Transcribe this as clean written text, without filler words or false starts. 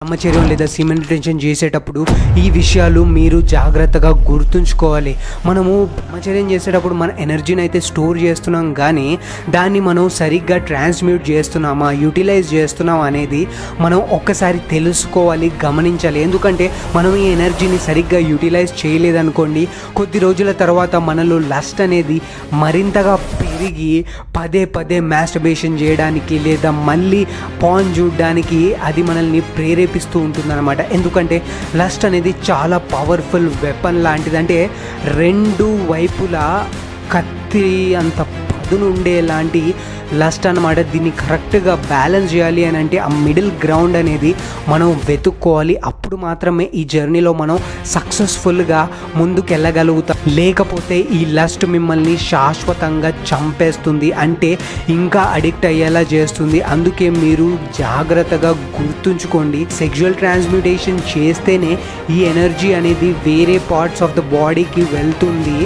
బ్రహ్మచర్యం లేదా siemens retention చేసేటప్పుడు ఈ విషయాలు మీరు జాగ్రత్తగా గుర్తుంచుకోవాలి. మనము బ్రహ్మచర్యం చేసేటప్పుడు మన ఎనర్జీని అయితే స్టోర్ చేస్తున్నాం, కానీ దాన్ని మనం సరిగ్గా ట్రాన్స్మ్యూట్ చేస్తున్నామా, యూటిలైజ్ చేస్తున్నామా అనేది మనం ఒక్కసారి తెలుసుకోవాలి, గమనించాలి. ఎందుకంటే మనం ఈ ఎనర్జీని సరిగ్గా యూటిలైజ్ చేయలేదనుకోండి, కొద్ది రోజుల తర్వాత మనలో లస్ట్ అనేది మరింతగా పెరిగి పదే పదే మాస్టర్బేషన్ చేయడానికి లేదా మళ్ళీ పాన్ చూడడానికి అది మనల్ని ప్రేరేపిస్తూ ఉంటుందన్నమాట. ఎందుకంటే లస్ట్ అనేది చాలా పవర్ఫుల్ వెపన్ లాంటిది. అంటే రెండు వైపులా కత్తి అంత పదును ఉండేలాంటి లస్ట్ అన్నమాట. దీన్ని కరెక్ట్గా బ్యాలెన్స్ చేయాలి అని అంటే ఆ మిడిల్ గ్రౌండ్ అనేది మనం వెతుక్కోవాలి. అప్పుడు మాత్రమే ఈ జర్నీలో మనం సక్సెస్ఫుల్గా ముందుకు వెళ్ళగలుగుతాం. లేకపోతే ఈ లస్ట్ మిమ్మల్ని శాశ్వతంగా చంపేస్తుంది, అంటే ఇంకా అడిక్ట్ అయ్యేలా చేస్తుంది. అందుకే మీరు జాగ్రత్తగా గుర్తుంచుకోండి, సెక్షువల్ ట్రాన్స్మ్యూటేషన్ చేస్తేనే ఈ ఎనర్జీ అనేది వేరే పార్ట్స్ ఆఫ్ ద బాడీకి వెళ్తుంది.